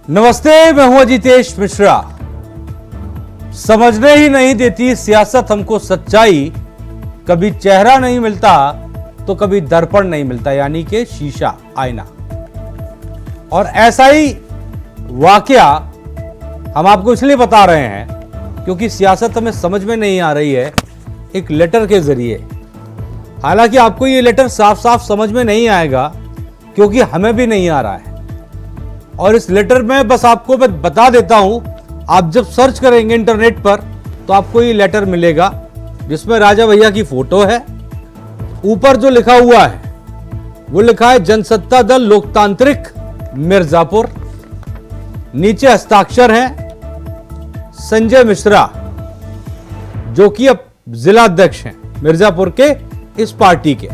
नमस्ते, मैं हूं अजितेश मिश्रा। समझने ही नहीं देती सियासत हमको सच्चाई, कभी चेहरा नहीं मिलता तो कभी दर्पण नहीं मिलता, यानी कि शीशा, आईना। और ऐसा ही वाकया हम आपको इसलिए बता रहे हैं क्योंकि सियासत हमें समझ में नहीं आ रही है एक लेटर के जरिए। हालांकि आपको ये लेटर साफ साफ समझ में नहीं आएगा क्योंकि हमें भी नहीं आ रहा है। और इस लेटर में बस आपको मैं बता देता हूं, आप जब सर्च करेंगे इंटरनेट पर तो आपको ये लेटर मिलेगा जिसमें राजा भैया की फोटो है। ऊपर जो लिखा हुआ है वो लिखा है जनसत्ता दल लोकतांत्रिक मिर्जापुर। नीचे हस्ताक्षर हैं संजय मिश्रा, जो कि अब जिला अध्यक्ष हैं मिर्जापुर के इस पार्टी के।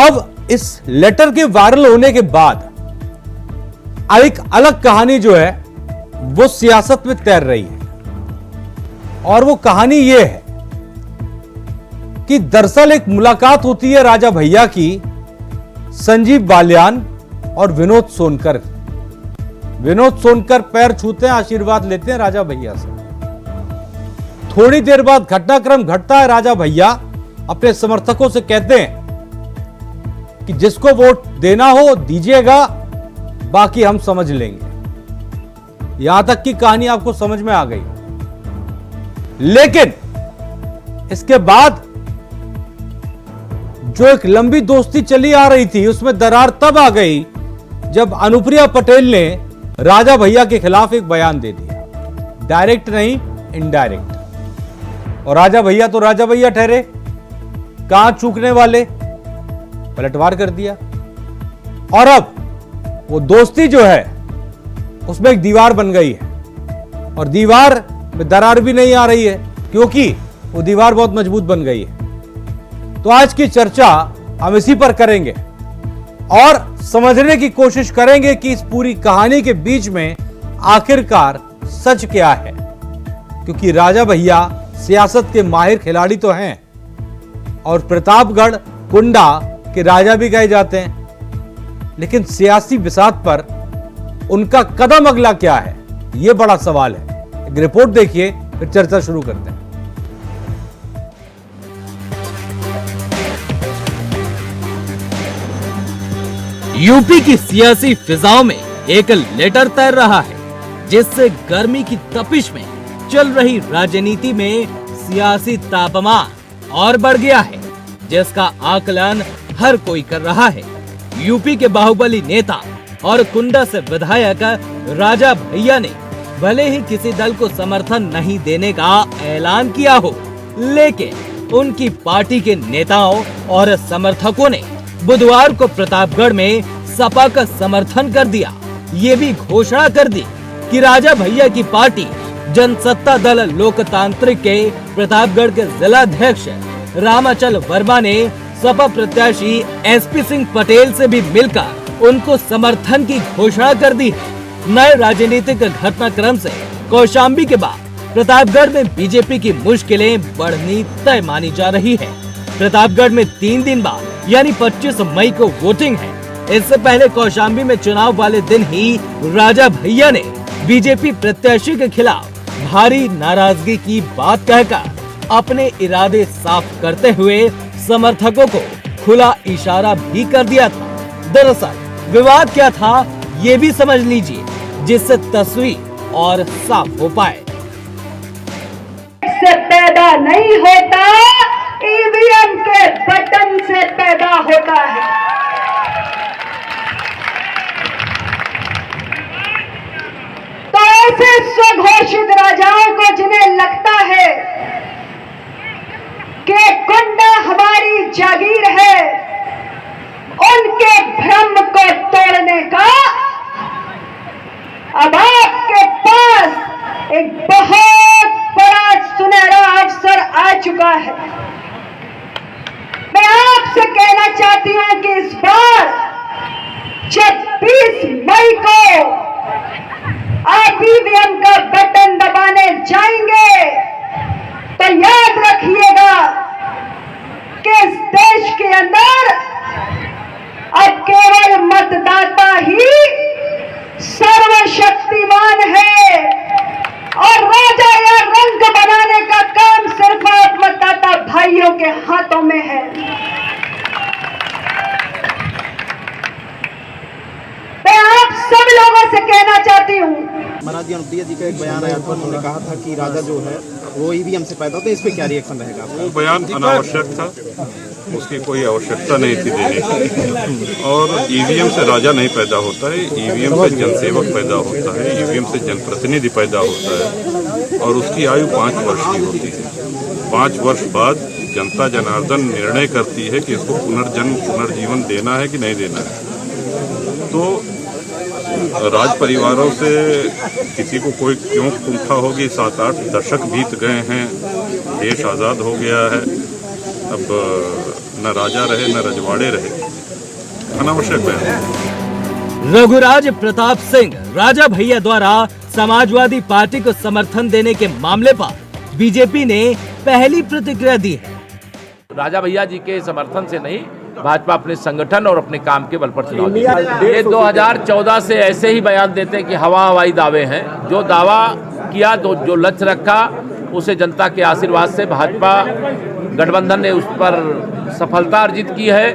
अब इस लेटर के वायरल होने के बाद एक अलग कहानी जो है वो सियासत में तैर रही है। और वो कहानी ये है कि दरअसल एक मुलाकात होती है राजा भैया की संजीव बालियान और विनोद सोनकर। विनोद सोनकर पैर छूते हैं, आशीर्वाद लेते हैं राजा भैया से। थोड़ी देर बाद घटनाक्रम घटता है। राजा भैया अपने समर्थकों से कहते हैं कि जिसको वोट देना हो दीजिएगा, बाकी हम समझ लेंगे। यहां तक की कहानी आपको समझ में आ गई। लेकिन इसके बाद जो एक लंबी दोस्ती चली आ रही थी उसमें दरार तब आ गई जब अनुप्रिया पटेल ने राजा भैया के खिलाफ एक बयान दे दिया। डायरेक्ट नहीं, इनडायरेक्ट। और राजा भैया तो राजा भैया ठहरे, कहां चूकने वाले, पलटवार कर दिया। और अब वो दोस्ती जो है उसमें एक दीवार बन गई है। और दीवार में दरार भी नहीं आ रही है क्योंकि वो दीवार बहुत मजबूत बन गई है। तो आज की चर्चा हम इसी पर करेंगे और समझने की कोशिश करेंगे कि इस पूरी कहानी के बीच में आखिरकार सच क्या है। क्योंकि राजा भैया सियासत के माहिर खिलाड़ी तो हैं और प्रतापगढ़ कुंडा के राजा भी कहे जाते हैं, लेकिन सियासी बिसात पर उनका कदम अगला क्या है, यह बड़ा सवाल है। एक रिपोर्ट देखिए, फिर चर्चा शुरू करते हैं। यूपी की सियासी फिजाओं में एक लेटर तैर रहा है जिससे गर्मी की तपिश में चल रही राजनीति में सियासी तापमान और बढ़ गया है, जिसका आकलन हर कोई कर रहा है। यूपी के बाहुबली नेता और कुंडा से विधायक राजा भैया ने भले ही किसी दल को समर्थन नहीं देने का ऐलान किया हो, लेकिन उनकी पार्टी के नेताओं और समर्थकों ने बुधवार को प्रतापगढ़ में सपा का समर्थन कर दिया। ये भी घोषणा कर दी कि राजा भैया की पार्टी जनसत्ता दल लोकतांत्रिक के प्रतापगढ़ के जिला अध्यक्ष रामाचल वर्मा ने सपा प्रत्याशी एसपी सिंह पटेल से भी मिलकर उनको समर्थन की घोषणा कर दी है। नए राजनीतिक घटनाक्रम से कौशाम्बी के बाद प्रतापगढ़ में बीजेपी की मुश्किलें बढ़नी तय मानी जा रही है। प्रतापगढ़ में 3 दिन बाद यानी 25 मई को वोटिंग है। इससे पहले कौशाम्बी में चुनाव वाले दिन ही राजा भैया ने बीजेपी प्रत्याशी के खिलाफ भारी नाराजगी की बात कहकर अपने इरादे साफ करते हुए समर्थकों को खुला इशारा भी कर दिया था। दरअसल विवाद क्या था ये भी समझ लीजिए, जिससे तस्वीर और साफ हो पाए। से पैदा नहीं होता, ईवीएम के बटन से पैदा होता है। तो ऐसे स्वघोषित राजाओं को जिन्हें लगता है कि कुंडा हमारी जागीर है, उनके भ्रम को तोड़ने का अब आपके पास एक बहुत बड़ा सुनहरा अवसर आ चुका है। मैं आपसे कहना चाहती हूं कि इस बार जब 20 मई को आप ईवीएम का बटन दबाने जाएंगे तो याद रखिएगा कि इस देश के अंदर अब केवल मतदाता ही सर्वशक्तिमान है और राजा या रंग बनाने का काम सिर्फ आप मतदाता भाइयों के हाथों में है। मैं आप सब लोगों से कहना चाहती हूँ, महाराज जी अनुप्रिया जी का एक बयान आया था, उन्होंने कहा था कि राजा जो है वो ईवीएम से पैदा होता है, इस पे क्या रिएक्शन रहेगा आपका? वो बयान अनावश्यक था, उसकी कोई आवश्यकता नहीं थी देने की। और ईवीएम से राजा नहीं पैदा होता है, ईवीएम से जनसेवक पैदा होता है, ईवीएम से जनप्रतिनिधि पैदा होता है और उसकी आयु 5 वर्ष की होती है। 5 वर्ष बाद जनता जनार्दन निर्णय करती है कि इसको पुनर्जन्म पुनर्जीवन देना है कि नहीं देना है। तो राज परिवारों से किसी को कोई क्यों कुंठा होगी? 7-8 दशक बीत गए हैं, देश आज़ाद हो गया है, अब न राजा रहे न रजवाड़े रहे, अनावश्यक है। रघुराज प्रताप सिंह राजा भैया द्वारा समाजवादी पार्टी को समर्थन देने के मामले पर बीजेपी ने पहली प्रतिक्रिया दी है। राजा भैया जी के समर्थन से नहीं, भाजपा अपने संगठन और अपने काम के बल पर चुनाव जीती। ये 2014 से ऐसे ही बयान देते हैं कि हवाई दावे हैं। जो दावा किया, तो जो लक्ष्य रखा, उसे जनता के आशीर्वाद से भाजपा गठबंधन ने उस पर सफलता अर्जित की है।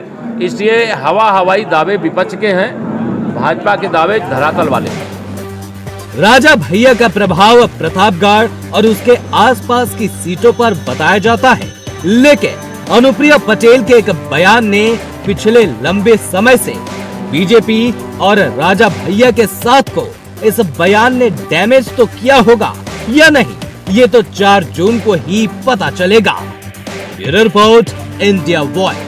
इसलिए हवाई दावे विपक्ष के हैं, भाजपा के दावे धरातल वाले हैं। राजा भैया का प्रभाव प्रतापगढ़ और उसके आसपास की सीटों पर बताया जाता है, लेकिन अनुप्रिया पटेल के एक बयान ने पिछले लंबे समय से बीजेपी और राजा भैया के साथ को इस बयान ने डैमेज तो किया होगा या नहीं, ये तो 4 जून को ही पता चलेगा। Bureau report, India voice.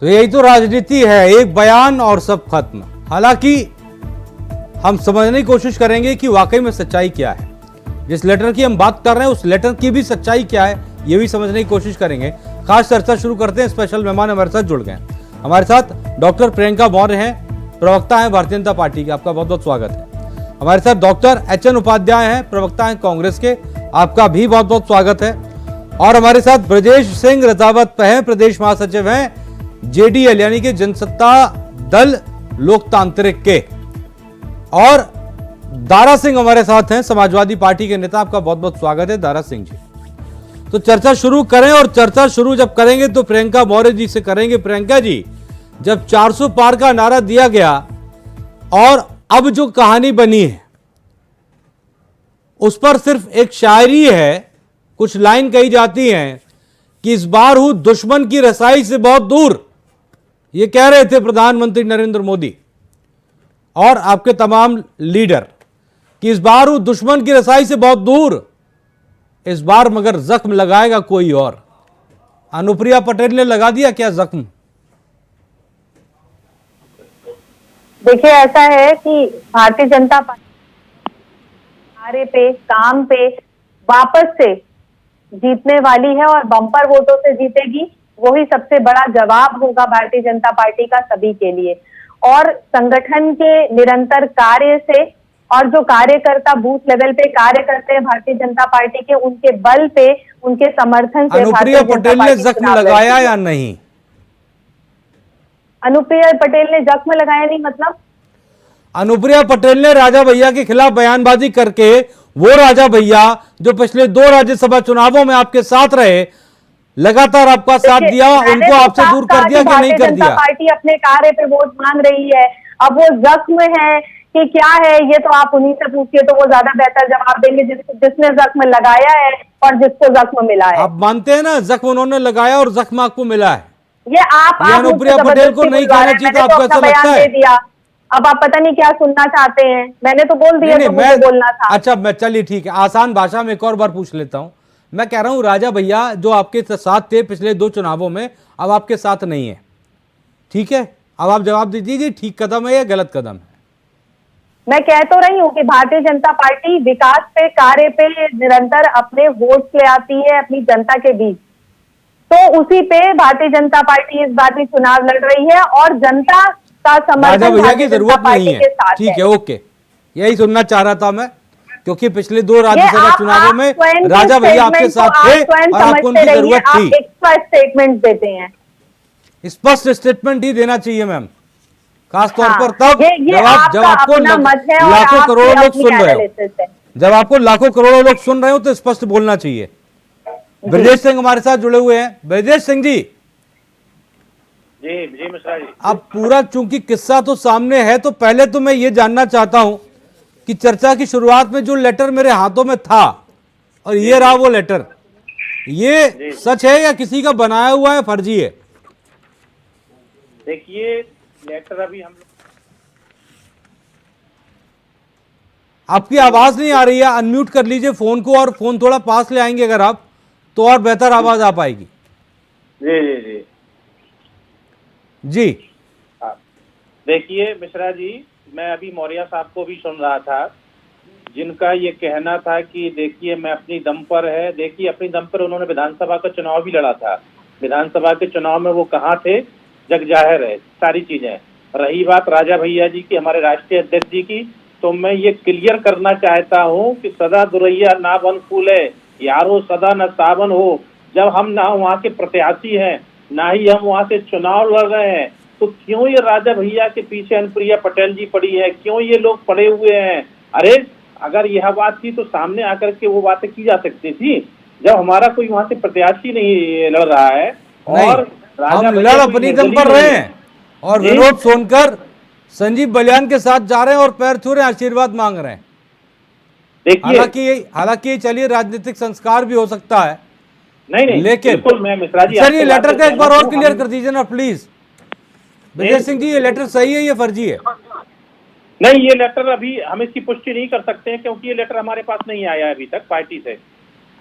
तो यही तो राजनीति है, एक बयान और सब खत्म। हालांकि हम समझने की कोशिश करेंगे कि वाकई में सच्चाई क्या है। जिस लेटर की हम बात कर रहे हैं उस लेटर की भी सच्चाई क्या है, ये भी समझने की कोशिश करेंगे। खास चर्चा शुरू करते हैं। स्पेशल मेहमान हमारे साथ जुड़ गए। हमारे साथ डॉक्टर प्रियंका मौर्य हैं, प्रवक्ता हैं भारतीय जनता पार्टी के, आपका बहुत बहुत स्वागत है। हमारे साथ डॉक्टर एच.एन. उपाध्याय हैं, प्रवक्ता हैं कांग्रेस के, आपका भी बहुत बहुत स्वागत है। और हमारे साथ ब्रजेश सिंह रजावत हैं, प्रदेश महासचिव हैं जेडीएल यानी कि जनसत्ता दल लोकतांत्रिक के। और दारा सिंह हमारे साथ हैं, समाजवादी पार्टी के नेता, आपका बहुत बहुत स्वागत है दारा सिंह जी। तो चर्चा शुरू करें, और चर्चा शुरू जब करेंगे तो प्रियंका मौर्य जी से करेंगे। प्रियंका जी, जब 400 पार का नारा दिया गया और अब जो कहानी बनी है उस पर सिर्फ एक शायरी है, कुछ लाइन कही जाती हैं कि इस बार हूं दुश्मन की रसाई से बहुत दूर, ये कह रहे थे प्रधानमंत्री नरेंद्र मोदी और आपके तमाम लीडर कि इस बार हूं दुश्मन की रसाई से बहुत दूर, इस बार मगर जख्म लगाएगा कोई और। अनुप्रिया पटेल ने लगा दिया क्या जख्म? देखिए, ऐसा है कि भारतीय जनता पार्टी कार्य पे, काम पे वापस से जीतने वाली है और बम्पर वोटों से जीतेगी। वही सबसे बड़ा जवाब होगा भारतीय जनता पार्टी का सभी के लिए। और संगठन के निरंतर कार्य से और जो कार्यकर्ता बूथ लेवल पे कार्य करते हैं भारतीय जनता पार्टी के, उनके बल पे, उनके समर्थन से अनुप्रिया पटेल ने जख्म लगाया या नहीं? अनुप्रिया पटेल ने जख्म लगाया नहीं मतलब? अनुप्रिया पटेल ने राजा भैया के खिलाफ बयानबाजी करके, वो राजा भैया जो पिछले 2 राज्यसभा चुनावों में आपके साथ रहे, लगातार आपका साथ दिया, उनको आपसे दूर कर दिया कि नहीं कर दिया? पार्टी अपने कार्य पे वोट मांग रही है। अब वो जख्म है कि क्या है, ये तो आप उन्हीं से पूछिए, तो वो ज्यादा बेहतर जवाब देंगे जिसने जख्म लगाया है और जिसको जख्म मिला है। आप मानते हैं ना, जख्म उन्होंने लगाया और जख्म आपको मिला है? ये आप अनुप्रिया पटेल को नहीं कहना चाहिए था, आपको ऐसा लगता है? दिया, अब आप पता नहीं क्या सुनना चाहते हैं। मैंने तो बोल दिया जो मुझे बोलना था। अच्छा, मैं चलिए ठीक है, आसान भाषा में एक और बार पूछ लेता हूं। मैं कह रहा हूं राजा भैया जो आपके साथ थे पिछले 2 चुनावों में, अब आपके साथ नहीं है, ठीक है? अब आप जवाब दीजिए, ठीक कदम है या गलत कदम है? मैं कह तो रही हूँ कि भारतीय जनता पार्टी विकास पे, कार्य पे निरंतर अपने वोट ले आती है अपनी जनता के बीच। तो उसी पे भारतीय जनता पार्टी इस बार भी चुनाव लड़ रही है और जनता का समर्थन भैया की जरूरत नहीं है, ठीक है, ओके, यही सुनना चाह रहा था मैं, क्योंकि पिछले 2 राज्यसभा चुनावों में राजा भैया आपके साथ थे और आपको उनकी जरूरत थी। स्पष्ट स्टेटमेंट देते हैं, स्पष्ट स्टेटमेंट ही देना चाहिए मैम। खास तौर हाँ, पर तब ये जब आपका आपको अपना मत है और लाखों आपकी करोड़ों लोग अपनी सुन रहे हो, एनालिसिस है। जब आपको लाखों करोड़ों लोग सुन रहे हो तो स्पष्ट बोलना चाहिए। ब्रजेश सिंह हमारे साथ जुड़े हुए हैं। ब्रजेश सिंह जी, जी मिश्रा जी। अब पूरा चूंकि किस्सा तो सामने है, तो पहले तो मैं ये जानना चाहता हूं कि चर्चा की शुरुआत में जो लेटर मेरे हाथों में था और ये रहा वो लेटर, ये सच है या किसी का बनाया हुआ है, फर्जी है? देखिए लेटर अभी हम लोग, आपकी आवाज नहीं आ रही है, अनम्यूट कर लीजिए फोन को और फोन थोड़ा पास ले आएंगे अगर आप, तो और बेहतर आवाज आ पाएगी। जी जी हाँ। देखिए मिश्रा जी, मैं अभी मौर्य साहब को भी सुन रहा था, जिनका ये कहना था कि देखिए मैं अपनी दम पर है। देखिए अपनी दम पर उन्होंने विधानसभा का चुनाव भी लड़ा था। विधानसभा के चुनाव में वो कहाँ थे, जग जाहिर है सारी चीजें। रही बात राजा भैया जी की, हमारे राष्ट्रीय अध्यक्ष जी की, तो मैं ये क्लियर करना चाहता हूँ कि सदा दुरैया ना बन फूले, यारो सदा न सावन हो। जब हम ना वहाँ के प्रत्याशी हैं, ना ही हम वहाँ से चुनाव लड़ रहे हैं, तो क्यों ये राजा भैया के पीछे अनुप्रिया पटेल जी पड़ी है, क्यों ये लोग पड़े हुए हैं? अरे अगर यह बात थी तो सामने आकर के वो बातें की जा सकती थी, जब हमारा कोई वहाँ से प्रत्याशी नहीं लड़ रहा है। और हम लड़ अपनी दम पर रहे हैं और विनोद सोनकर संजीव बलियान के साथ जा रहे हैं और पैर छू रहे हैं, आशीर्वाद मांग रहे हैं। हालांकि चलिए राजनीतिक संस्कार भी हो सकता है, नहीं लेकिन बिल्कुल मैं मिश्रा जी सर ये लेटर का एक बार और क्लियर कर दीजिए ना प्लीज। विजय सिंह जी, ये लेटर सही है या फर्जी है? नहीं, ये लेटर अभी हम इसकी पुष्टि नहीं कर सकते हैं, क्योंकि ये लेटर हमारे पास नहीं आया है अभी तक पार्टी से।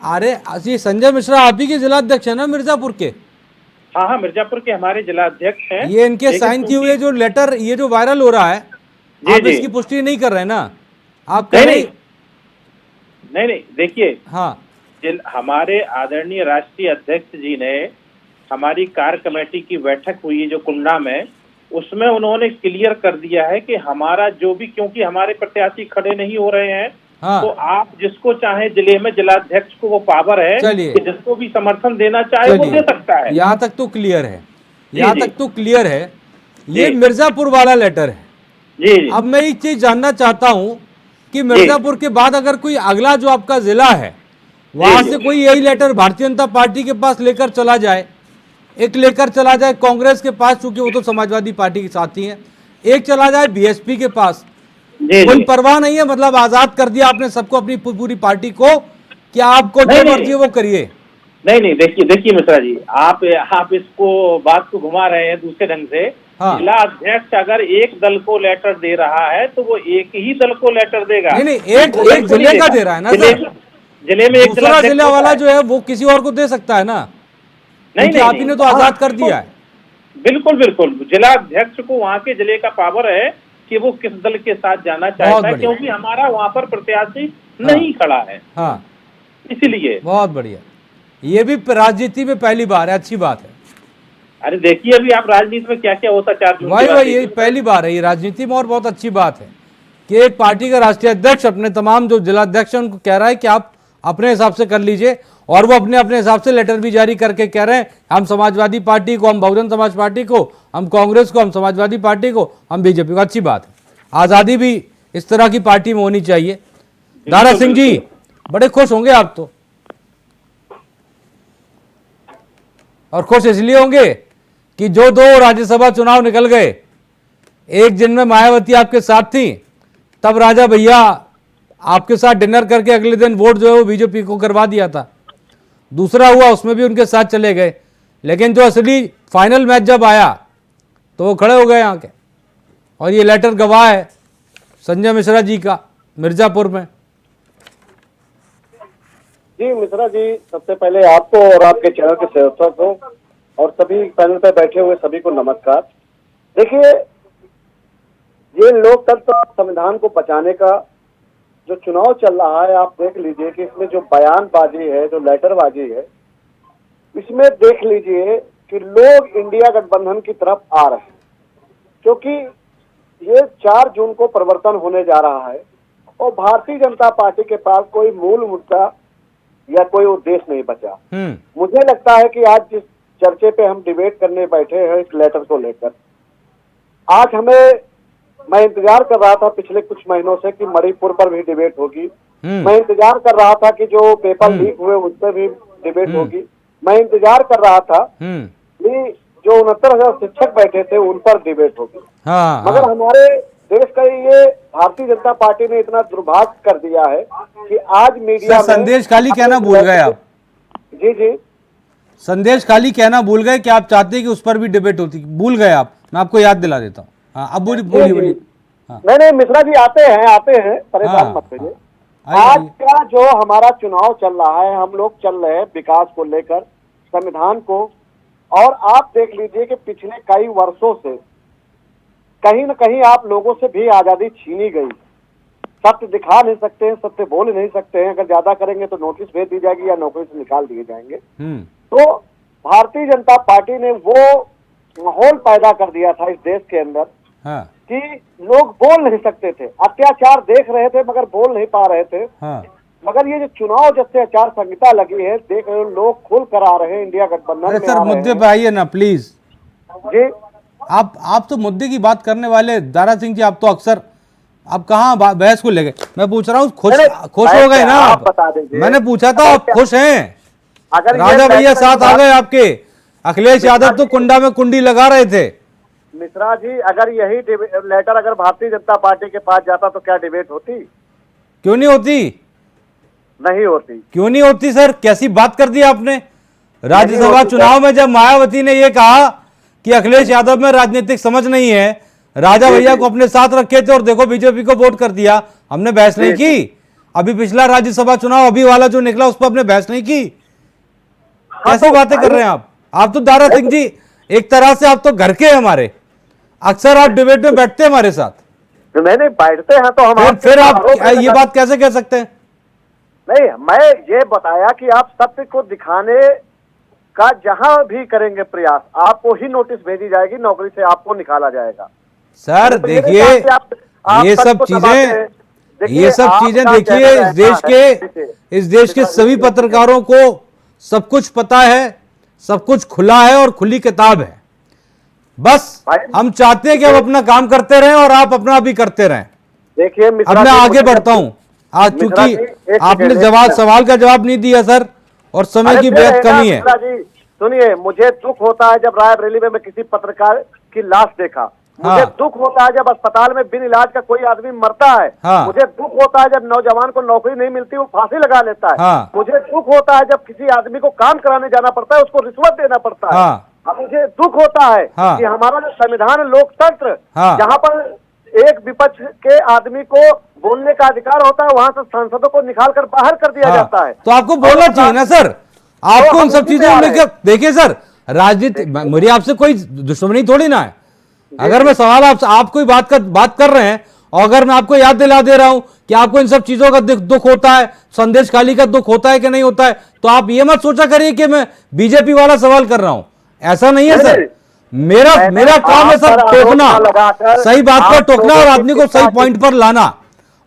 अरे ये संजय मिश्रा आप ही के जिला अध्यक्ष है ना मिर्जापुर के? हाँ, मिर्जापुर के हमारे जिला अध्यक्ष हैं। ये इनके साइन किए हुए जो लेटर ये जो वायरल हो रहा है, आप इसकी पुष्टि नहीं कर रहे हैं ना? आप कह रहे नहीं देखिए, हाँ, हमारे आदरणीय राष्ट्रीय अध्यक्ष जी ने, हमारी कार्य कमेटी की बैठक हुई जो कुंडा में, उसमें उन्होंने क्लियर कर दिया है कि हमारा जो भी, क्योंकि हमारे प्रत्याशी खड़े नहीं हो रहे हैं, हाँ, तो आप जिसको चाहे जिले में जिलाध्यक्ष को वो पावर है कि जिसको भी समर्थन देना चाहे वो दे सकता है। यहाँ तक तो क्लियर है, यहाँ तक तो क्लियर है। ये मिर्जापुर वाला लेटर है। जी। अब मैं एक चीज जानना चाहता हूँ कि मिर्जापुर के बाद अगर कोई अगला जो आपका जिला है वहां से कोई यही लेटर भारतीय जनता पार्टी के पास लेकर चला जाए, एक लेकर चला जाए कांग्रेस के पास, चूंकि वो तो समाजवादी पार्टी के साथ ही है, एक चला जाए बीएसपी के पास, कोई परवाह नहीं है? मतलब आजाद कर दिया आपने सबको, अपनी पूरी पार्टी को, क्या आपको जो मर्जी वो करिए? नहीं देखिए मिश्रा जी, आप इसको बात को घुमा रहे हैं दूसरे ढंग से। हाँ। जिला अध्यक्ष अगर एक दल को लेटर दे रहा है तो वो एक ही दल को लेटर देगा। नहीं, एक जिले का दे रहा है ना सर, जिले में एक दूसरा जिला वाला जो है वो किसी और को दे सकता है ना? नहीं, आप ही ने तो आजाद कर दिया है। बिल्कुल जिला अध्यक्ष को वहाँ के जिले का पावर है कि वो किस दल के साथ जाना चाहता है, क्योंकि हमारा वहाँ पर प्रत्याशी नहीं खड़ा है। हाँ, इसीलिए। बहुत बढ़िया, ये भी राजनीति में पहली बार है, अच्छी बात है। अरे देखिए अभी आप राजनीति में क्या क्या होता, 4 जून वही ये पहली बार है ये राजनीति में, और बहुत अच्छी बात है कि एक पार्टी का राष्ट्रीय अध्यक्ष अपने तमाम जो जिला अध्यक्ष हैं उनको कह रहा है कि आप अपने हिसाब से कर लीजिए, और वो अपने हिसाब से लेटर भी जारी करके कह रहे हैं हम समाजवादी पार्टी को, हम बहुजन समाज पार्टी को, हम कांग्रेस को, हम समाजवादी पार्टी को, हम बीजेपी को। अच्छी बात है, आजादी भी इस तरह की पार्टी में होनी चाहिए। दारा सिंह जी, बड़े खुश होंगे आप तो, और खुश इसलिए होंगे कि जो 2 राज्यसभा चुनाव निकल गए, एक जिनमें मायावती आपके साथ थी, तब राजा भैया आपके साथ डिनर करके अगले दिन वोट जो है वो बीजेपी को करवा दिया था। दूसरा हुआ उसमें भी उनके साथ चले गए, लेकिन जो असली फाइनल मैच जब आया तो वो खड़े हो गए यहाँ के, और ये लेटर गवाह है संजय मिश्रा जी का मिर्जापुर में। जी मिश्रा जी, सबसे पहले आपको और आपके चैनल के सहयोगियों को और सभी पैनल पर बैठे हुए सभी को नमस्कार। देखिए, ये लोकतंत्र संविधान को बचाने का जो चुनाव चल रहा है, आप देख लीजिए कि इसमें जो बयानबाजी है, जो लेटरबाजी है, इसमें देख लीजिए कि लोग इंडिया गठबंधन की तरफ आ रहे हैं, क्योंकि ये 4 जून को परिवर्तन होने जा रहा है और भारतीय जनता पार्टी के पास कोई मूल मुद्दा या कोई उद्देश्य नहीं बचा। मुझे लगता है कि आज जिस चर्चे पे हम डिबेट करने बैठे हैं इस लेटर को लेकर, आज मैं इंतजार कर रहा था पिछले कुछ महीनों से कि मणिपुर पर भी डिबेट होगी। मैं इंतजार कर रहा था कि जो पेपर लीक हुए उस पर भी डिबेट होगी। मैं इंतजार कर रहा था कि जो 69,000 शिक्षक बैठे थे उन पर डिबेट होगी। मगर हमारे देश का ये भारतीय जनता पार्टी ने इतना दुर्भाग्य कर दिया है कि आज मीडिया में संदेश खाली कहना भूल गए आप। जी संदेश खाली कहना भूल गए कि आप चाहते कि उस पर भी डिबेट होती, भूल गए आप। मैं आपको याद दिला देता हूँ। हाँ, अब बोलिए। नहीं मिश्रा जी आते हैं, परेशान मत होइए। आज का जो हमारा चुनाव चल रहा है, हम लोग चल रहे हैं विकास को लेकर, संविधान को, और आप देख लीजिए कि पिछले कई वर्षों से कहीं न कहीं आप लोगों से भी आजादी छीनी गई। सत्य दिखा नहीं सकते हैं, सत्य बोल नहीं सकते हैं। अगर ज्यादा करेंगे तो नोटिस भेज दी जाएगी या नौकरी से निकाल दिए जाएंगे। तो भारतीय जनता पार्टी ने वो माहौल पैदा कर दिया था इस देश के अंदर कि लोग बोल नहीं सकते थे, अत्याचार देख रहे थे मगर बोल नहीं पा रहे थे। मगर ये जो चुनाव जब से आचार संहिता लगी है, देख रहे हो लोग खुल कर आ रहे हैं, इंडिया गठबंधन में सर मुद्दे पे आइए ना प्लीज। जी आप तो मुद्दे की बात करने वाले दारा सिंह जी, आप तो अक्सर आप कहाँ बहस को ले गए। मैं पूछ रहा हूँ खुश हो गए ना आप? बता दीजिए। मैंने पूछा था आप खुश हैं? अगर राजा भैया साथ आ गए आपके, अखिलेश यादव तो कुंडा में कुंडी लगा रहे थे। मिश्रा जी अगर यही लेटर अगर भारतीय जनता पार्टी के पास जाता तो क्या डिबेट होती? क्यों नहीं होती? नहीं होती। क्यों नहीं होती सर? कैसी बात कर दी आपने। राज्यसभा चुनाव में जब मायावती ने यह कहा कि अखिलेश यादव में राजनीतिक समझ नहीं है, राजा भैया को अपने साथ रखे थे और देखो बीजेपी को वोट कर दिया, हमने बहस नहीं की। अभी पिछला राज्यसभा चुनाव अभी वाला जो निकला उस पर हमने बहस नहीं की। कैसी बातें कर रहे हैं आप तो दारा सिंह जी एक तरह से आप तो घर के हमारे, अक्सर आप डिबेट में बैठते हैं हमारे साथ। नहीं बैठते हैं तो हम फिर आप ये बात कैसे कह सकते हैं? नहीं, मैं ये बताया कि आप सत्य को दिखाने का जहां भी करेंगे प्रयास, आपको ही नोटिस भेजी जाएगी, नौकरी से आपको निकाला जाएगा। सर देखिए ये सब चीजें देखिए इस देश के सभी पत्रकारों को सब कुछ पता है, सब कुछ खुला है और खुली किताब है। बस हम चाहते हैं कि हम अपना काम करते रहें और आप अपना भी करते रहें। देखिए अब मैं आगे बढ़ता हूं। आज चूंकि आपने सवाल का जवाब नहीं दिया सर और समय की बेहद कमी है। सुनिए, मुझे दुख होता है जब रायबरेली में मैं किसी पत्रकार की लाश देखा। मुझे दुख होता है जब अस्पताल में बिन इलाज का कोई आदमी मरता है। मुझे दुख होता है जब नौजवान को नौकरी नहीं मिलती, वो फांसी लगा लेता है। मुझे दुख होता है जब किसी आदमी को काम कराने जाना पड़ता है, उसको रिश्वत देना पड़ता है। अब मुझे दुख होता है कि हमारा जो संविधान लोकतंत्र, जहाँ पर एक विपक्ष के आदमी को बोलने का अधिकार होता है, वहां से सांसदों को निकाल कर बाहर कर दिया जाता है। तो आपको बोलना चाहिए ना सर। आपको उन सब चीजों को लेकर देखिए सर, राजनीति मेरी आपसे कोई दुश्मनी थोड़ी ना है। अगर मैं सवाल आप कोई बात कर रहे हैं और अगर मैं आपको याद दिला दे रहा हूं कि आपको इन सब चीजों का दुख होता है, संदेश खाली का दुख होता है कि नहीं होता है, तो आप ये मत सोचा करिए कि मैं बीजेपी वाला सवाल कर रहा हूं। ऐसा नहीं है सर। मेरा काम है सर टोकना, सही बात पर टोकना और आदमी को सही पॉइंट पर लाना।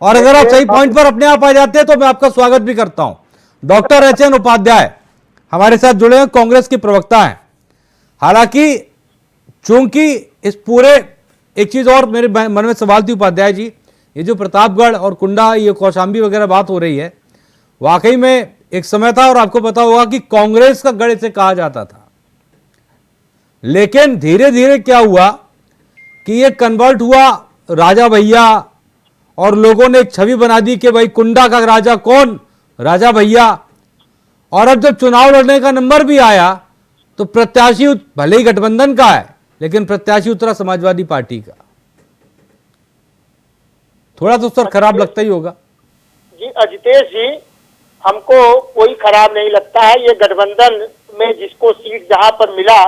और अगर आप सही पॉइंट पर अपने आप आ जाते हैं तो मैं आपका स्वागत भी करता हूं। Doctor H.N.. उपाध्याय हमारे साथ जुड़े हैं, कांग्रेस के प्रवक्ता हैं। हालांकि चूंकि इस पूरे एक चीज और मेरे मन में सवाल थी उपाध्याय जी, ये जो प्रतापगढ़ और कुंडा ये कौशाम्बी वगैरह बात हो रही है, वाकई में एक समय था और आपको पता होगा कि कांग्रेस का गढ़ इसे कहा जाता था। लेकिन धीरे धीरे क्या हुआ कि ये कन्वर्ट हुआ राजा भैया और लोगों ने एक छवि बना दी कि भाई कुंडा का राजा कौन? राजा भैया। और अब जब चुनाव लड़ने का नंबर भी आया तो प्रत्याशी भले ही गठबंधन का है लेकिन प्रत्याशी उतरा समाजवादी पार्टी का। थोड़ा तो सर खराब लगता ही होगा। जी अजितेश जी, हमको कोई खराब नहीं लगता है। ये गठबंधन में जिसको सीट जहां पर मिला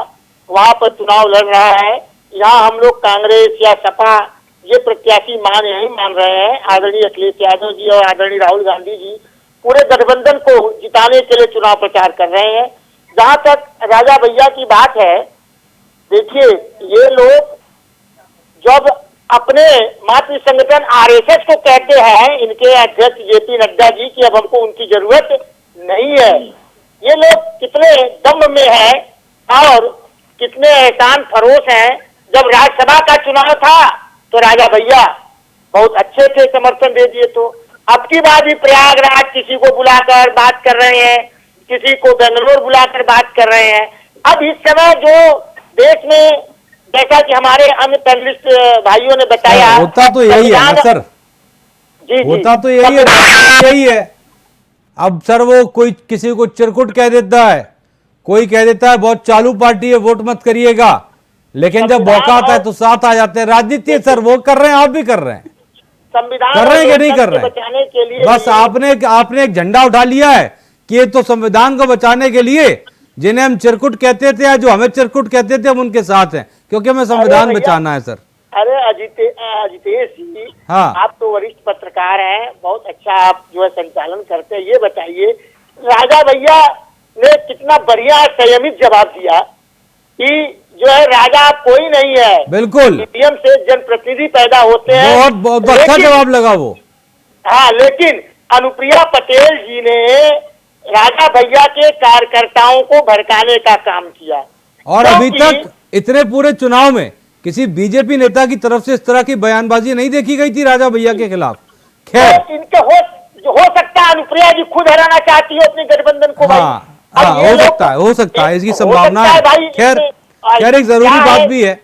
वहां पर चुनाव लड़ रहा है। यहाँ हम लोग कांग्रेस या सपा ये प्रत्याशी नहीं मान रहे हैं। आदरणीय अखिलेश यादव जी और आदरणीय राहुल गांधी जी पूरे गठबंधन को जिताने के लिए चुनाव प्रचार कर रहे हैं। जहां तक राजा भैया की बात है, देखिए ये लोग जब अपने मातृ संगठन आरएसएस को कहते हैं, इनके अध्यक्ष जेपी नड्डा जी, की अब हमको उनकी जरूरत नहीं है। ये लोग कितने दम में है और कितने एहसान फरोश हैं। जब राज्यसभा का चुनाव था तो राजा भैया बहुत अच्छे थे, समर्थन दे दिए। तो अब की बार भी प्रयागराज किसी को बुलाकर बात कर रहे हैं, किसी को बेंगलोर बुलाकर बात कर रहे हैं। अब इस समय जो देश में, जैसा कि हमारे अन्य पैनलिस्ट भाइयों ने बताया, होता तो यही है ना सर, जी होता तो यही है। अब सर वो कोई किसी को चिरकुट कह देता है, कोई कह देता है बहुत चालू पार्टी है वोट मत करिएगा, लेकिन जब मौका आता है तो साथ आ जाते हैं। राजनीति है सर, वो कर रहे हैं, आप भी कर रहे हैं, संविधान कर रहे हैं कि नहीं कर रहे बचाने के लिए। बस आपने एक झंडा उठा लिया है कि ये तो संविधान को बचाने के लिए, जिन्हें हम चिरकुट कहते थे या जो हमें चिरकुट कहते थे हम उनके साथ हैं, क्योंकि हमें संविधान बचाना है सर। अरे अजितेश जी, हाँ, आप तो वरिष्ठ पत्रकार हैं, बहुत अच्छा आप जो है संचालन करते हैं। ये बताइए, राजा भैया ने कितना बढ़िया संयमित जवाब दिया कि जो है राजा कोई नहीं है, बिल्कुल ईवीएम से जनप्रतिनिधि पैदा होते हैं। बहुत अच्छा जवाब लगा वो। हाँ, लेकिन अनुप्रिया पटेल जी ने राजा भैया के कार्यकर्ताओं को भड़काने का काम किया। और अभी तक इतने पूरे चुनाव में किसी बीजेपी नेता की तरफ से इस तरह की बयानबाजी नहीं देखी गई थी राजा भैया के खिलाफ। खैर, तो इनके हो सकता है अनुप्रिया जी खुद हराना चाहती है अपने गठबंधन को। हाँ, हो सकता है इसकी संभावना है। खैर एक जरूरी बात भी है,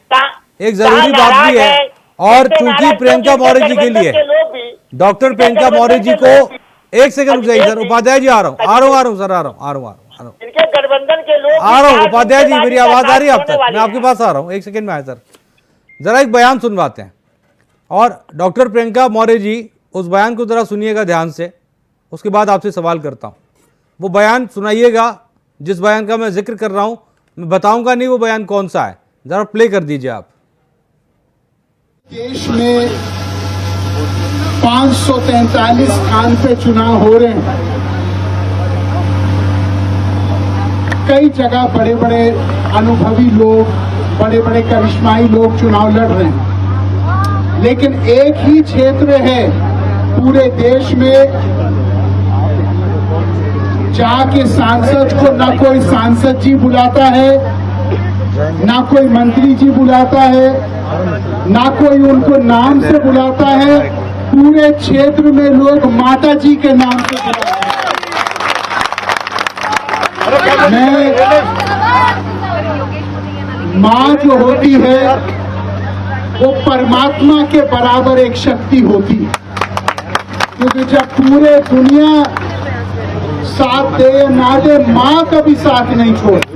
एक जरूरी बात भी है। और चूंकि प्रियंका मौर्य जी के लिए, डॉक्टर प्रियंका मौर्य जी को, एक सेकंड रुक जाइए सर, उपाध्याय जी आ रहा हूँ सर, आ रहा हूँ इनके गठबंधन के लोग आ रहा हूँ। उपाध्याय जी मेरी आवाज आ रही है आप तक? मैं आपके पास आ रहा हूँ, एक सेकंड में आए सर, जरा एक बयान सुनवाते हैं। और डॉक्टर प्रियंका मौर्य जी उस बयान को जरा सुनिएगा ध्यान से, उसके बाद आपसे सवाल करता हूँ। वो बयान सुनाइएगा जिस बयान का मैं जिक्र कर रहा हूँ, मैं बताऊंगा नहीं वो बयान कौन सा है, जरा प्ले कर दीजिए आप। देश में 543 स्थान पे चुनाव हो रहे हैं। कई जगह बड़े बड़े अनुभवी लोग, बड़े बड़े करिश्माई लोग चुनाव लड़ रहे हैं, लेकिन एक ही क्षेत्र है पूरे देश में जाके सांसद को ना कोई सांसद जी बुलाता है, ना कोई मंत्री जी बुलाता है, ना कोई उनको नाम से बुलाता है। पूरे क्षेत्र में लोग माता जी के नाम से बुलाते हैं। माँ जो होती है वो परमात्मा के बराबर एक शक्ति होती है, क्योंकि जब पूरे दुनिया साथ दे या ना दे, माँ कभी साथ नहीं छोड़ती।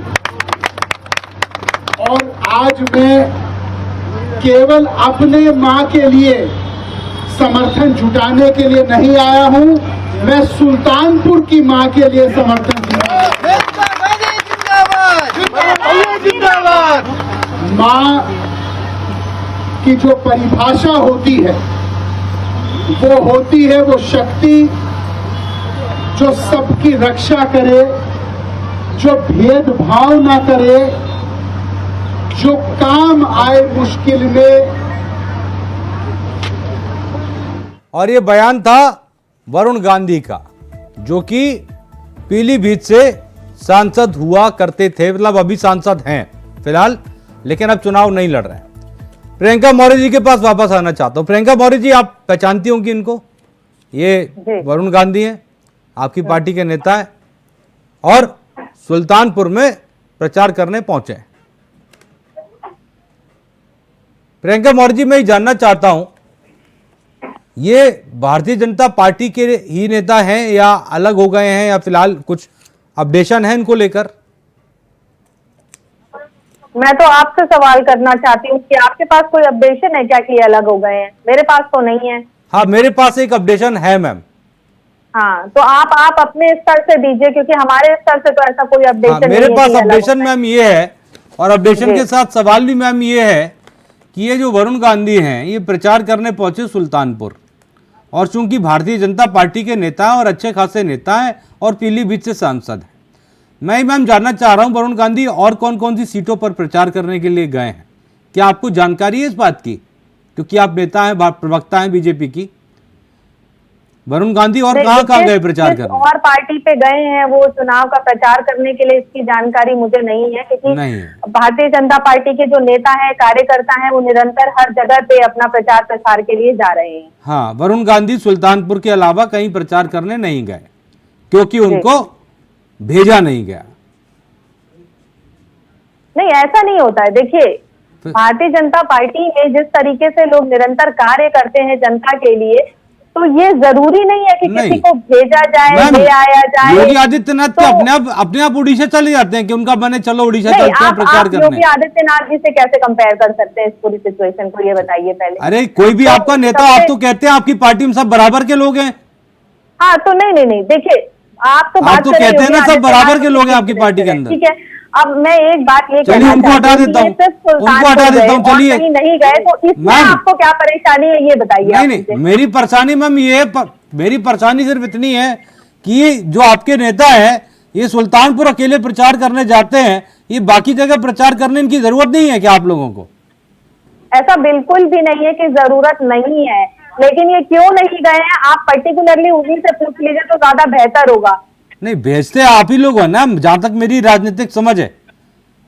और आज मैं केवल अपने माँ के लिए समर्थन जुटाने के लिए नहीं आया हूँ, मैं सुल्तानपुर की माँ के लिए समर्थन जिंदाबाद। माँ की जो परिभाषा होती है वो होती है वो शक्ति जो सबकी रक्षा करे, जो भेदभाव ना करे, जो काम आए मुश्किल में। और ये बयान था वरुण गांधी का, जो कि पीलीभीत से सांसद हुआ करते थे, मतलब अभी सांसद हैं फिलहाल, लेकिन अब चुनाव नहीं लड़ रहे हैं। प्रियंका मौर्य जी के पास वापस आना चाहता हूं। प्रियंका मौर्य जी, आप पहचानती होंगी इनको, ये वरुण गांधी हैं, आपकी पार्टी के नेता है और सुल्तानपुर में प्रचार करने पहुंचे। प्रियंका मौर्य जी, मैं ये जानना चाहता हूं, ये भारतीय जनता पार्टी के ही नेता हैं या अलग हो गए हैं, या फिलहाल कुछ अपडेशन है इनको लेकर? मैं तो आपसे सवाल करना चाहती हूँ कि आपके पास कोई अपडेशन है क्या कि ये अलग हो गए हैं? मेरे पास तो नहीं है। हाँ, मेरे पास एक अपडेशन है मैम। हाँ, तो आप अपने स्तर से दीजिए, क्योंकि हमारे स्तर से तो ऐसा कोई अपडेशन मेरे नहीं पास है। अपडेशन मैम ये है, और अपडेशन के साथ सवाल भी मैम ये है कि ये जो वरुण गांधी हैं ये प्रचार करने पहुंचे सुल्तानपुर, और चूंकि भारतीय जनता पार्टी के नेता हैं और अच्छे खासे नेता हैं और पीलीभीत से सांसद हैं, मैं मैम जानना चाह रहा हूं वरुण गांधी और कौन कौन सी सीटों पर प्रचार करने के लिए गए हैं? क्या आपको जानकारी है इस बात की, क्योंकि आप नेता हैं, प्रवक्ता हैं बीजेपी की? वरुण गांधी और कहाँ गए प्रचार करने? और पार्टी पे गए हैं वो चुनाव का प्रचार करने के लिए, इसकी जानकारी मुझे नहीं है, क्योंकि भारतीय जनता पार्टी के जो नेता है, कार्यकर्ता हैं, वो निरंतर हर जगह पे अपना प्रचार प्रसार के लिए जा रहे हैं। हाँ, वरुण गांधी सुल्तानपुर के अलावा कहीं प्रचार करने नहीं गए क्योंकि उनको भेजा नहीं गया। नहीं, ऐसा नहीं होता है। देखिए, भारतीय जनता पार्टी में जिस तरीके से लोग निरंतर कार्य करते हैं जनता के लिए, तो ये जरूरी नहीं है कि किसी को भेजा जाए, ले आया जाए। योगी आदित्यनाथ तो अपने आप उड़ीसा चले जाते हैं कि उनका बने चलो उड़ीसा चलते हैं प्रचार करने। योगी आदित्यनाथ जी से कैसे कंपेयर कर सकते हैं इस पूरी सिचुएशन को, ये बताइए पहले। अरे कोई भी आपका नेता, आप तो कहते हैं आपकी पार्टी में सब बराबर के लोग हैं। हाँ, तो नहीं, देखिए, आप तो बात कहते हैं ना सब बराबर के लोग हैं आपकी पार्टी के अंदर। ठीक है, अब मैं एक बात ये चलिए उनको हटा देता हूँ, चलिए नहीं गए तो इसमें आपको क्या परेशानी है ये बताइए। नहीं, मेरी परेशानी मैम मेरी परेशानी सिर्फ इतनी है कि जो आपके नेता है ये सुल्तानपुर अकेले प्रचार करने जाते हैं, ये बाकी जगह प्रचार करने इनकी जरूरत नहीं है क्या आप लोगों को? ऐसा बिल्कुल भी नहीं है कि जरूरत नहीं है, लेकिन ये क्यों नहीं गए हैं आप पर्टिकुलरली उन्हीं से पूछ लीजिए तो ज्यादा बेहतर होगा। नहीं, भेजते आप ही लोग हो ना, जहां तक मेरी राजनीतिक समझ है।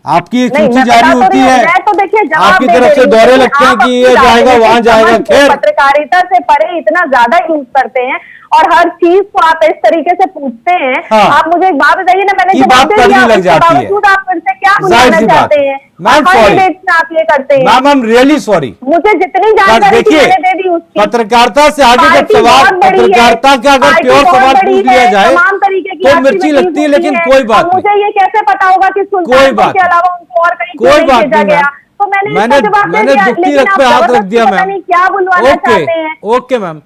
आपकी एक सूची जारी होती है, तो देखिए आपकी तरफ से दौरे लगते हैं कि ये जाएगा वहां जाएगा। खैर, पत्रकारिता से परे इतना ज्यादा यूज करते हैं और हर चीज को आप इस तरीके से पूछते हैं। हाँ। आप मुझे एक बात बताइए ना, मैंने बात करनी लग जाती है, आप फिर से क्या बुलाना चाहते हैं? मैम सॉरी, आप ये करते हैं। Ma'am I am really sorry. मुझे जितनी जानकारी थी मैंने दे दी उसकी। पत्रकारिता से आगे जब सवाल, पत्रकारिता का अगर प्योर सवाल पूछ लिया जाए तो मिर्ची लगती है, लेकिन कोई बात नहीं। मुझे ये कैसे पता होगा कि सुल्तानपुर के अलावा उनको और कहीं कोई बात भेजा गया? तो मैंने दुखती रख पे हाथ रख दिया मैम। क्या बुलवाना चाहते हैं? ओके मैम,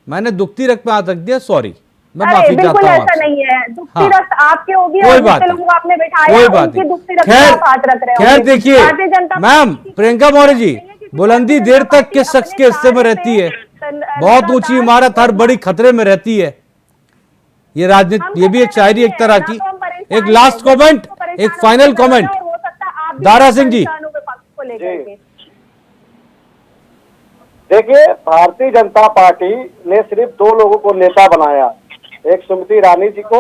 मैंने दुखती रख पे हाथ रख दिया, सॉरी, मैं अरे माफी बिल्कुल चाहता हूँ। ऐसा नहीं है, दुखती रक्त आपके होगी कोई और बात जितने लोगों को आपने बिठाया कोई बात उनकी नहीं। दुखती रक्त पे आप हाथ रख रहे खैर होंगे। देखिए भारतीय जनता मैम, प्रियंका मौर्य जी, बुलंदी देर तक किस शख्स के हिस्से में रहती है? बहुत ऊंची इमारत हर बड़ी खतरे में रहती है। ये राजनीति, ये भी एक शायरी एक तरह की। एक लास्ट कमेंट, एक फाइनल कमेंट, दारा सिंह जी। देखिए, भारतीय जनता पार्टी ने सिर्फ 2 लोगों को नेता बनाया, एक स्मृति ईरानी जी को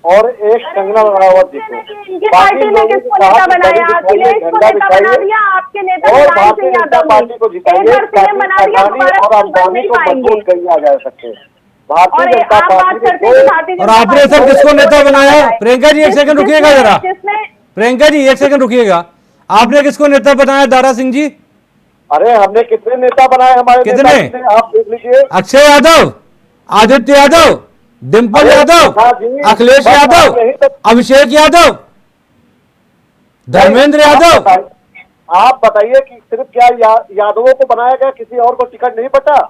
और एक कंगना रनावत जी को। पार्टी ने किसको नेता बनाया? अखिलेश को नेता बना दिया, आपके नेता और भारतीय जनता पार्टी को जिताइए और अम्बानी को मजबूत किया जा सके। भारतीय जनता पार्टी और आपने सर किसको नेता बनाया? प्रियंका जी एक सेकंड रुकिएगा जरा, प्रियंका जी एक सेकंड रुकिएगा, आपने किसको नेता बनाया? दारा सिंह जी, अरे हमने कितने नेता बनाए हमारे? कितने? आप देख लीजिए, अक्षय यादव, आदित्य यादव, डिम्पल यादव, अखिलेश यादव, अभिषेक यादव, धर्मेंद्र यादव। आप बताइए कि सिर्फ क्या यादवों को बनाया गया, किसी और को टिकट नहीं बचा?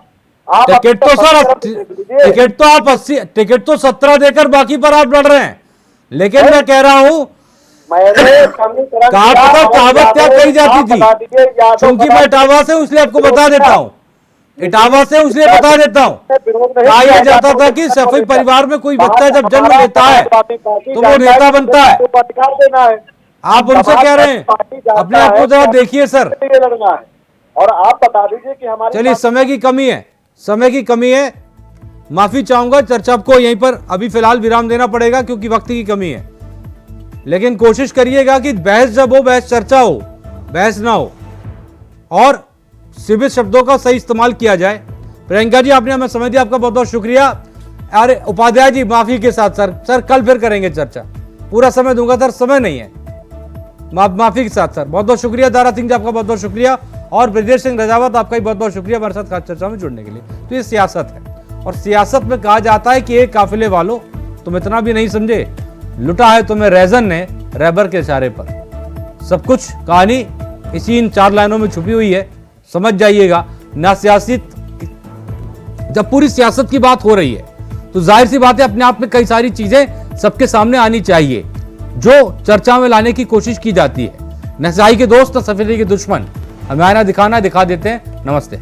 टिकट तो सर, टिकट तो आप 80, टिकट तो 17 देकर बाकी पर आप लड़ रहे हैं। लेकिन मैं कह रहा हूं, कहा पता कहावत क्या कही जाती थी, क्योंकि मैं इटावा से इसलिए आपको बता देता हूँ, इटावा से इसलिए बता देता हूँ, कहा यह जाता था कि सफेद परिवार में कोई बच्चा जब जन्म लेता है तो वो नेता बनता है। आप उनसे कह रहे हैं, अपने आप को जरा देखिए सर। और आप बता दीजिए कि हमारे, चलिए समय की कमी है, समय की कमी है, माफी चाहूंगा, चर्चा को यहीं पर अभी फिलहाल विराम देना पड़ेगा क्योंकि वक्त की कमी है। लेकिन कोशिश करिएगा कि बहस जब हो, बहस चर्चा हो, बहस ना हो और सीमित शब्दों का सही इस्तेमाल किया जाए। प्रियंका जी, आपने हमें समय दिया, आपका बहुत बहुत शुक्रिया। अरे उपाध्याय जी, माफी के साथ सर कल फिर करेंगे चर्चा, पूरा समय दूंगा सर, समय नहीं है, माफी के साथ सर। बहुत बहुत शुक्रिया दारा सिंह जी, आपका बहुत बहुत शुक्रिया। और ब्रजेश सिंह रजावत, आपका भी बहुत बहुत शुक्रिया हमारे साथ खास चर्चा में जुड़ने के लिए। तो ये सियासत है और सियासत में कहा जाता है कि एक काफिले वालों, तुम इतना भी नहीं समझे, लुटा है तुम्हें रैजन ने रैबर के इशारे पर। सब कुछ कहानी इसी इन 4 लाइनों में छुपी हुई है, समझ जाइएगा। ना सियासत, जब पूरी सियासत की बात हो रही है तो जाहिर सी बात है अपने आप में कई सारी चीजें सबके सामने आनी चाहिए जो चर्चा में लाने की कोशिश की जाती है। न सच्चाई के दोस्त न सफेदी के दुश्मन, हमें आना दिखाना दिखा देते हैं। नमस्ते।